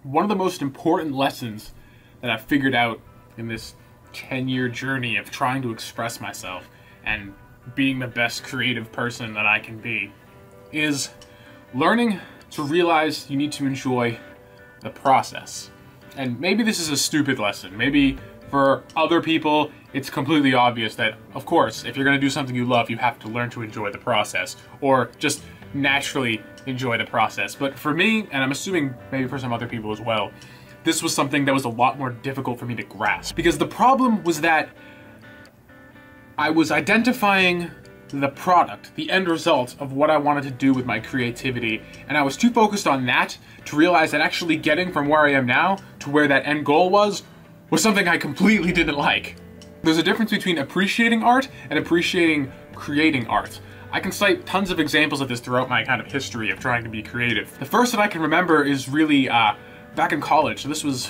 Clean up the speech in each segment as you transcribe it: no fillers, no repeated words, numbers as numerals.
One of the most important lessons that I've figured out in this 10-year journey of trying to express myself and being the best creative person that I can be is learning to realize you need to enjoy the process. And maybe this is a stupid lesson. Maybe for other people, it's completely obvious that, of course, if you're going to do something you love, you have to learn to enjoy the process, or just naturally enjoy the process. But for me, and I'm assuming maybe for some other people as well, this was something that was a lot more difficult for me to grasp. Because the problem was that I was identifying the product, the end result of what I wanted to do with my creativity, and I was too focused on that to realize that actually getting from where I am now to where that end goal was something I completely didn't like. There's a difference between appreciating art and appreciating creating art. I can cite tons of examples of this throughout my kind of history of trying to be creative. The first that I can remember is really back in college. So this was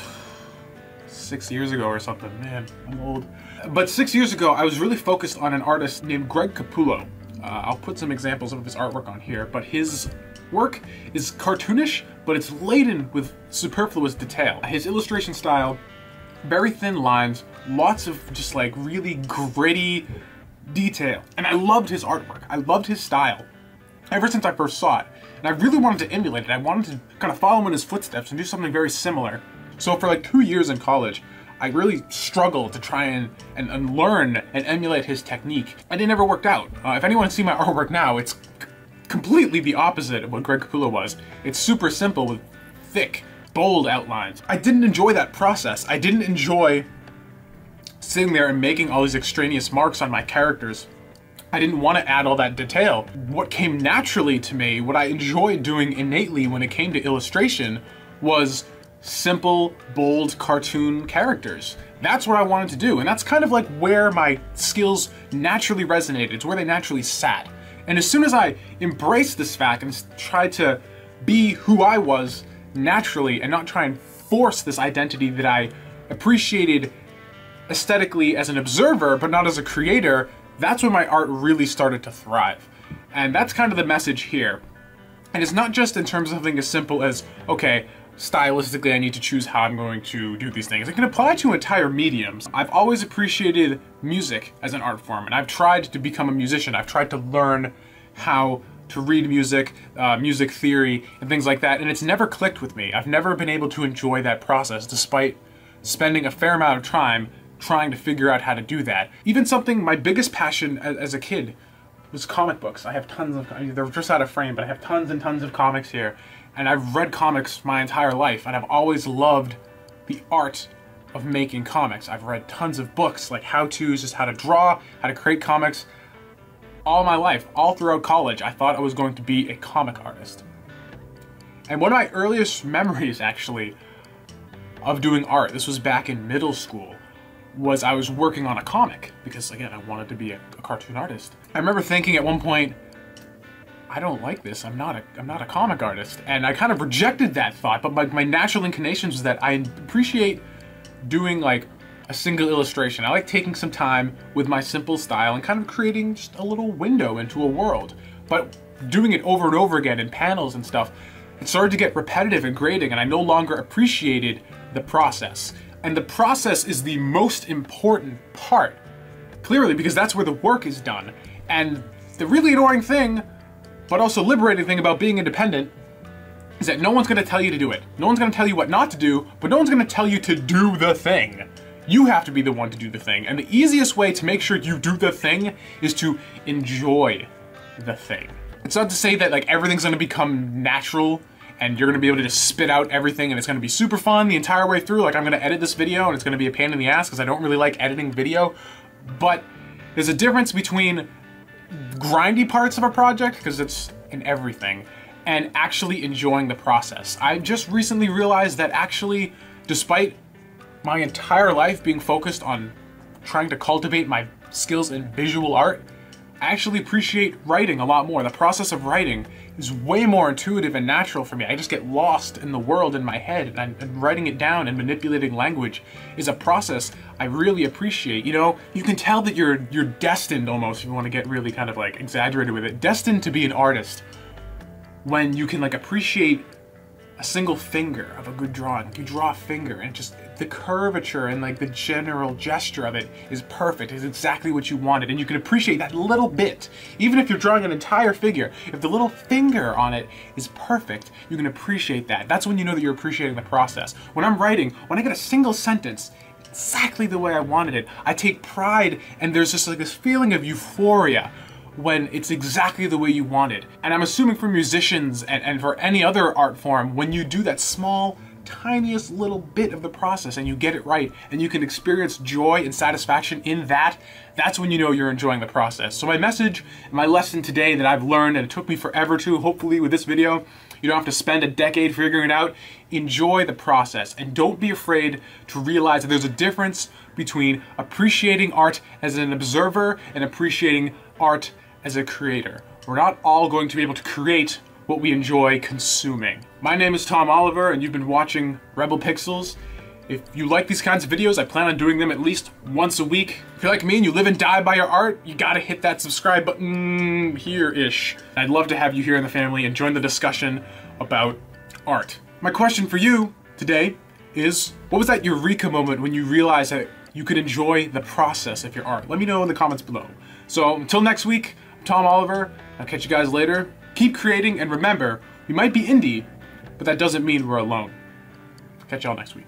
6 years ago or something. Man, I'm old. But 6 years ago, I was really focused on an artist named Greg Capullo. I'll put some examples of his artwork on here, but his work is cartoonish, but it's laden with superfluous detail. His illustration style, very thin lines, lots of just like really gritty detail. And I loved his artwork. I loved his style ever since I first saw it. And I really wanted to emulate it. I wanted to kind of follow in his footsteps and do something very similar. So for like 2 years in college, I really struggled to try and learn and emulate his technique. And it never worked out. If anyone has seen my artwork now, it's completely the opposite of what Greg Capullo was. It's super simple with thick, bold outlines. I didn't enjoy that process. I didn't enjoy sitting there and making all these extraneous marks on my characters. I didn't want to add all that detail. What came naturally to me, what I enjoyed doing innately when it came to illustration, was simple, bold cartoon characters. That's what I wanted to do, and that's kind of like where my skills naturally resonated. It's where they naturally sat. And as soon as I embraced this fact and tried to be who I was naturally and not try and force this identity that I appreciated aesthetically as an observer but not as a creator, that's when my art really started to thrive. And that's kind of the message here. And it's not just in terms of something as simple as, okay, stylistically I need to choose how I'm going to do these things. It can apply to entire mediums. I've always appreciated music as an art form, and I've tried to become a musician. I've tried to learn how to read music, music theory, and things like that, and it's never clicked with me. I've never been able to enjoy that process despite spending a fair amount of time trying to figure out how to do that. Even something, my biggest passion as a kid was comic books. I have tons of, they're just out of frame, but I have tons and tons of comics here. And I've read comics my entire life, and I've always loved the art of making comics. I've read tons of books, like how-tos, just how to draw, how to create comics. All my life, all throughout college, I thought I was going to be a comic artist. And one of my earliest memories, actually, of doing art, this was back in middle school, was I was working on a comic, because again, I wanted to be a cartoon artist. I remember thinking at one point, I don't like this, I'm not a comic artist. And I kind of rejected that thought, but my natural inclinations was that I appreciate doing like a single illustration. I like taking some time with my simple style and kind of creating just a little window into a world. But doing it over and over again in panels and stuff, it started to get repetitive and grating, and I no longer appreciated the process. And the process is the most important part, clearly, because that's where the work is done. And the really annoying thing, but also liberating thing about being independent, is that no one's gonna tell you to do it. No one's gonna tell you what not to do, but no one's gonna tell you to do the thing. You have to be the one to do the thing. And the easiest way to make sure you do the thing is to enjoy the thing. It's not to say that like everything's gonna become natural and you're gonna be able to just spit out everything and it's gonna be super fun the entire way through. Like I'm gonna edit this video and it's gonna be a pain in the ass because I don't really like editing video. But there's a difference between grindy parts of a project, because it's in everything, and actually enjoying the process. I just recently realized that actually, despite my entire life being focused on trying to cultivate my skills in visual art, I actually appreciate writing a lot more. The process of writing is way more intuitive and natural for me. I just get lost in the world in my head, and writing it down and manipulating language is a process I really appreciate. You know, you can tell that you're destined almost, if you want to get really kind of like exaggerated with it, destined to be an artist when you can like appreciate a single finger of a good drawing. Like you draw a finger and just the curvature and like the general gesture of it is perfect. It's exactly what you wanted, and you can appreciate that little bit. Even if you're drawing an entire figure, if the little finger on it is perfect, you can appreciate that. That's when you know that you're appreciating the process. When I'm writing, when I get a single sentence exactly the way I wanted it, I take pride, and there's just like this feeling of euphoria when it's exactly the way you wanted. And I'm assuming for musicians and for any other art form, when you do that small, tiniest little bit of the process and you get it right, and you can experience joy and satisfaction in that, that's when you know you're enjoying the process. So my message, my lesson today that I've learned, and it took me forever to, hopefully with this video, you don't have to spend a decade figuring it out. Enjoy the process, and don't be afraid to realize that there's a difference between appreciating art as an observer and appreciating art as a creator. We're not all going to be able to create what we enjoy consuming. My name is Tom Oliver, and you've been watching Rebel Pixels. If you like these kinds of videos, I plan on doing them at least once a week. If you're like me and you live and die by your art, you gotta hit that subscribe button here-ish. I'd love to have you here in the family and join the discussion about art. My question for you today is, what was that eureka moment when you realized that you could enjoy the process of your art? Let me know in the comments below. So until next week, I'm Tom Oliver. I'll catch you guys later. Keep creating, and remember, we might be indie, but that doesn't mean we're alone. Catch y'all next week.